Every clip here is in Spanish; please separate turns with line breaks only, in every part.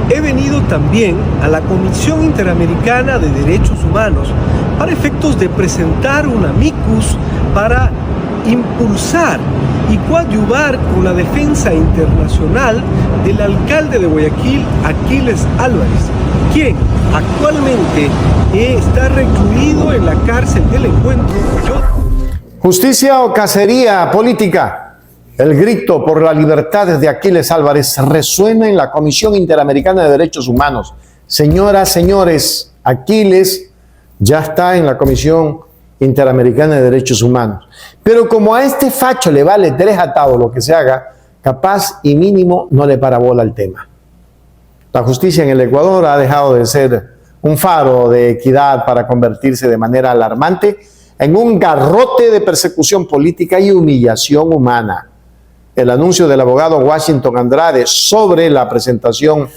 he venido también a la Comisión Interamericana de Derechos Humanos para efectos de presentar un amicus para impulsar y coadyuvar con la defensa internacional del alcalde de Guayaquil, Aquiles Álvarez, quien actualmente está recluido en la cárcel del Encuentro.
¿Justicia o cacería política? El grito por la libertad de Aquiles Álvarez resuena en la Comisión Interamericana de Derechos Humanos. Señoras, señores, Aquiles ya está en la Comisión Interamericana de Derechos Humanos. Pero como a este facho le vale tres atados lo que se haga, capaz y mínimo no le para bola el tema. La justicia en el Ecuador ha dejado de ser un faro de equidad para convertirse de manera alarmante en un garrote de persecución política y humillación humana. El anuncio del abogado Washington Andrade sobre la presentación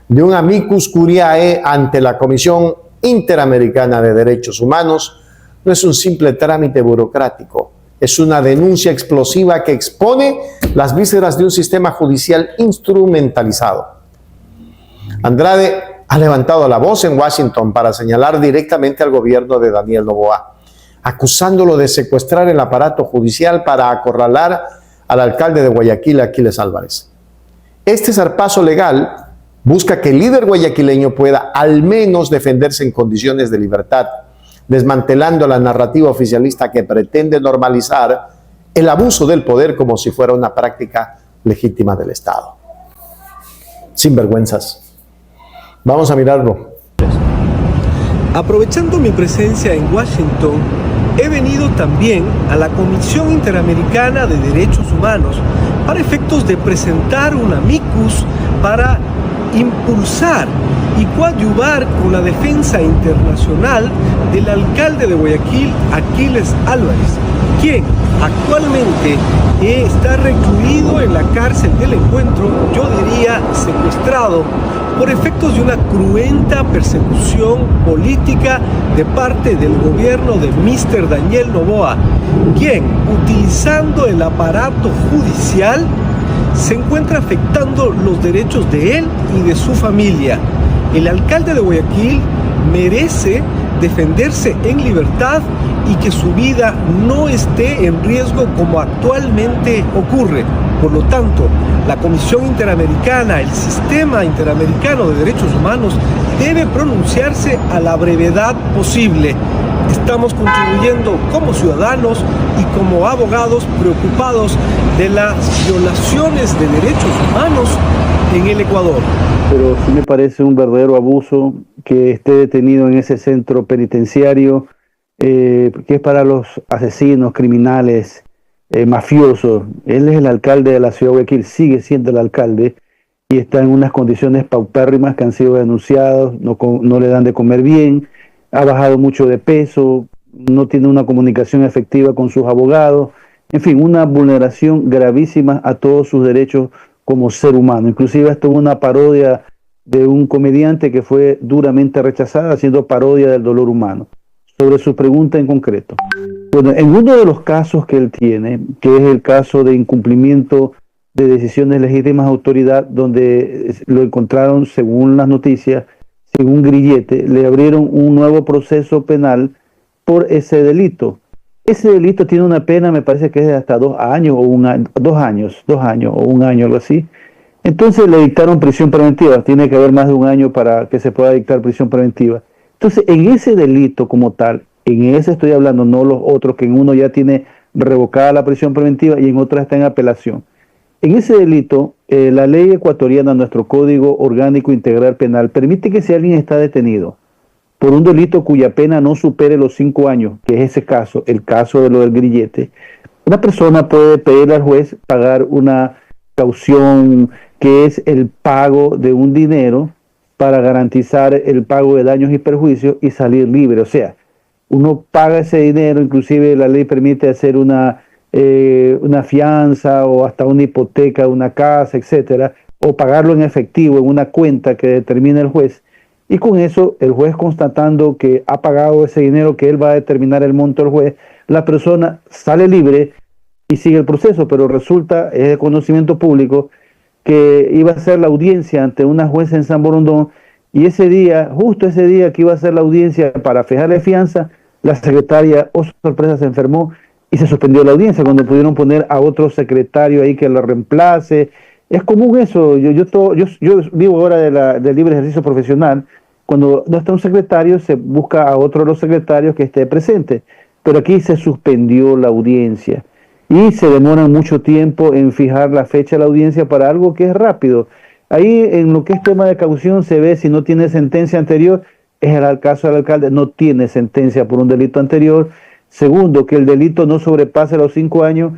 de un amicus curiae ante la Comisión Interamericana de Derechos Humanos no es un simple trámite burocrático, es una denuncia explosiva que expone las vísceras de un sistema judicial instrumentalizado. Andrade ha levantado la voz en Washington para señalar directamente al gobierno de Daniel Noboa, acusándolo de secuestrar el aparato judicial para acorralar al alcalde de Guayaquil, Aquiles Álvarez. Este zarpazo legal busca que el líder guayaquileño pueda al menos defenderse en condiciones de libertad, desmantelando la narrativa oficialista que pretende normalizar el abuso del poder como si fuera una práctica legítima del Estado. Sinvergüenzas. Vamos a mirarlo.
Aprovechando mi presencia en Washington, he venido también a la Comisión Interamericana de Derechos Humanos para efectos de presentar un amicus para impulsar y coadyuvar con la defensa internacional del alcalde de Guayaquil, Aquiles Álvarez, quien actualmente está recluido en la cárcel del Encuentro, yo diría secuestrado, por efectos de una cruenta persecución política de parte del gobierno de Mr. Daniel Noboa, quien, utilizando el aparato judicial, se encuentra afectando los derechos de él y de su familia. El alcalde de Guayaquil merece defenderse en libertad y que su vida no esté en riesgo como actualmente ocurre. Por lo tanto, la Comisión Interamericana, el Sistema Interamericano de Derechos Humanos, debe pronunciarse a la brevedad posible. Estamos contribuyendo como ciudadanos y como abogados preocupados de las violaciones de derechos humanos en el Ecuador.
Pero sí me parece un verdadero abuso que esté detenido en ese centro penitenciario, que es para los asesinos, criminales, mafiosos. Él es el alcalde de la ciudad de Guayaquil, sigue siendo el alcalde y está en unas condiciones paupérrimas que han sido denunciados, no le dan de comer bien, ha bajado mucho de peso, no tiene una comunicación efectiva con sus abogados, en fin, una vulneración gravísima a todos sus derechos como ser humano. Inclusive esto es una parodia de un comediante que fue duramente rechazada, haciendo parodia del dolor humano. Sobre su pregunta en concreto. Bueno, en uno de los casos que él tiene, que es el caso de incumplimiento de decisiones legítimas de autoridad, donde lo encontraron, según las noticias, según Grillete, le abrieron un nuevo proceso penal por ese delito. Ese delito tiene una pena, me parece que es de hasta 2 años o 1 año, 2 años o 1 año, algo así. Entonces le dictaron prisión preventiva. Tiene que haber más de 1 año para que se pueda dictar prisión preventiva. Entonces, en ese delito como tal, en ese estoy hablando, no los otros, que en uno ya tiene revocada la prisión preventiva y en otra está en apelación. En ese delito, la ley ecuatoriana, nuestro Código Orgánico Integral Penal, permite que si alguien está detenido por un delito cuya pena no supere los 5 años, que es ese caso, el caso de lo del Grillete, una persona puede pedirle al juez pagar una caución, que es el pago de un dinero para garantizar el pago de daños y perjuicios y salir libre. O sea, uno paga ese dinero, inclusive la ley permite hacer una fianza o hasta una hipoteca de una casa, etcétera, o pagarlo en efectivo en una cuenta que determina el juez, y con eso el juez, constatando que ha pagado ese dinero, que él va a determinar el monto del juez, la persona sale libre y sigue el proceso. Pero resulta, es de conocimiento público, que iba a ser la audiencia ante una jueza en San Borondón, y ese día, justo ese día que iba a ser la audiencia para fijarle fianza, la secretaria, oh sorpresa, se enfermó y se suspendió la audiencia cuando pudieron poner a otro secretario ahí que lo reemplace. Es común eso. Yo vivo ahora del libre ejercicio profesional. Cuando no está un secretario, se busca a otro de los secretarios que esté presente. Pero aquí se suspendió la audiencia y se demora mucho tiempo en fijar la fecha de la audiencia para algo que es rápido. Ahí en lo que es tema de caución se ve si no tiene sentencia anterior. Es el caso del alcalde, no tiene sentencia por un delito anterior. Segundo, que el delito no sobrepase los 5 años,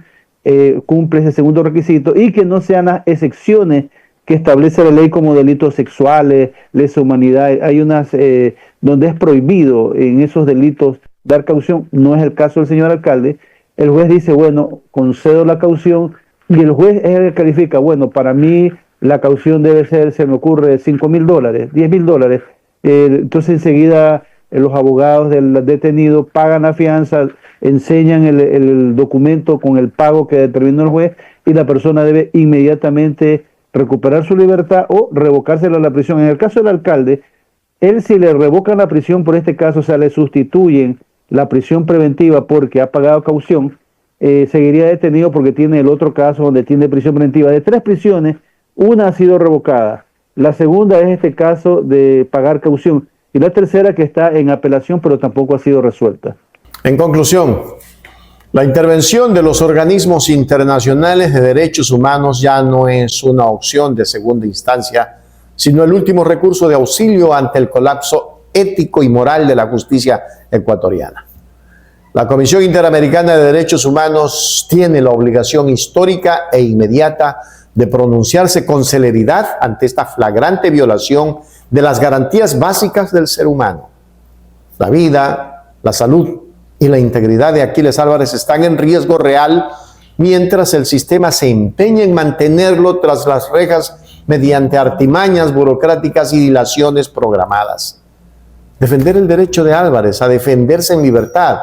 cumple ese segundo requisito, y que no sean las excepciones que establece la ley como delitos sexuales, lesa humanidad. Hay unas donde es prohibido en esos delitos dar caución. No es el caso del señor alcalde. El juez dice, bueno, concedo la caución, y el juez es el que califica, bueno, para mí la caución debe ser, se me ocurre, $5,000, $10,000. Entonces enseguida los abogados del detenido pagan la fianza, enseñan el documento con el pago que determinó el juez, y la persona debe inmediatamente recuperar su libertad o revocársela la prisión. En el caso del alcalde, él, si le revocan la prisión por este caso, o sea, le sustituyen la prisión preventiva porque ha pagado caución, seguiría detenido porque tiene el otro caso donde tiene prisión preventiva. De 3 prisiones, una ha sido revocada. La segunda es este caso de pagar caución. Y la tercera que está en apelación, pero tampoco ha sido resuelta.
En conclusión, la intervención de los organismos internacionales de derechos humanos ya no es una opción de segunda instancia, sino el último recurso de auxilio ante el colapso ético y moral de la justicia ecuatoriana. La Comisión Interamericana de Derechos Humanos tiene la obligación histórica e inmediata de pronunciarse con celeridad ante esta flagrante violación de las garantías básicas del ser humano. La vida, la salud y la integridad de Aquiles Álvarez están en riesgo real mientras el sistema se empeña en mantenerlo tras las rejas mediante artimañas burocráticas y dilaciones programadas. Defender el derecho de Álvarez a defenderse en libertad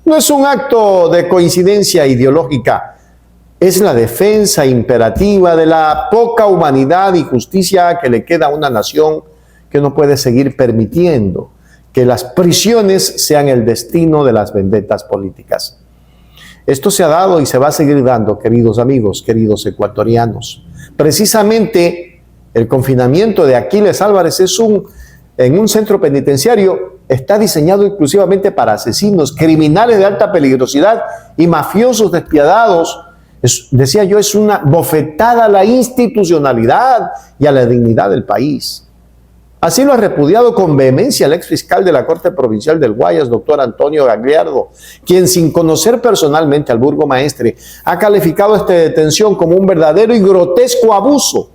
no es un acto de coincidencia ideológica, es la defensa imperativa de la poca humanidad y justicia que le queda a una nación que no puede seguir permitiendo que las prisiones sean el destino de las vendetas políticas. Esto se ha dado y se va a seguir dando, queridos amigos, queridos ecuatorianos. Precisamente el confinamiento de Aquiles Álvarez en un centro penitenciario está diseñado exclusivamente para asesinos, criminales de alta peligrosidad y mafiosos despiadados. Decía yo, es una bofetada a la institucionalidad y a la dignidad del país. Así lo ha repudiado con vehemencia el exfiscal de la Corte Provincial del Guayas, doctor Antonio Gagliardo, quien, sin conocer personalmente al burgomaestre, ha calificado esta detención como un verdadero y grotesco abuso.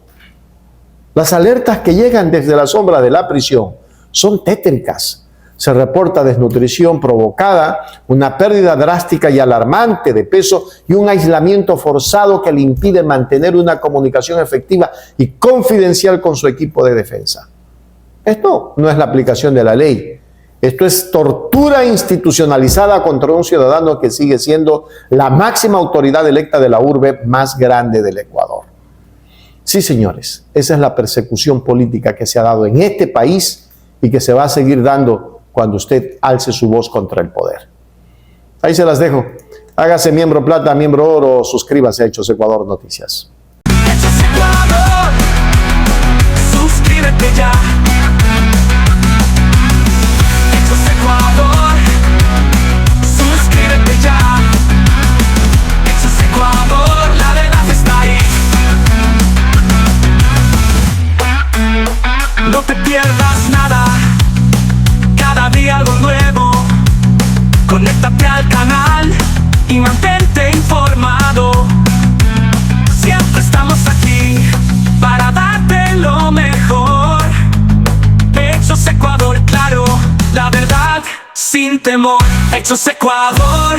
Las alertas que llegan desde la sombra de la prisión son tétricas. Se reporta desnutrición provocada, una pérdida drástica y alarmante de peso y un aislamiento forzado que le impide mantener una comunicación efectiva y confidencial con su equipo de defensa. Esto no es la aplicación de la ley. Esto es tortura institucionalizada contra un ciudadano que sigue siendo la máxima autoridad electa de la urbe más grande del Ecuador. Sí, señores, esa es la persecución política que se ha dado en este país y que se va a seguir dando cuando usted alce su voz contra el poder. Ahí se las dejo. Hágase miembro plata, miembro oro, suscríbase a Hechos Ecuador Noticias.
Hechos Ecuador, suscríbete ya. Hechos Ecuador, suscríbete ya. Hechos Ecuador, la verdad está ahí. No te pierdas nada, cada día algo nuevo. Conéctate al canal y mantente informado. Siempre estamos aquí para darte lo mejor. Hechos Ecuador, claro, la verdad sin temor. Hechos Ecuador.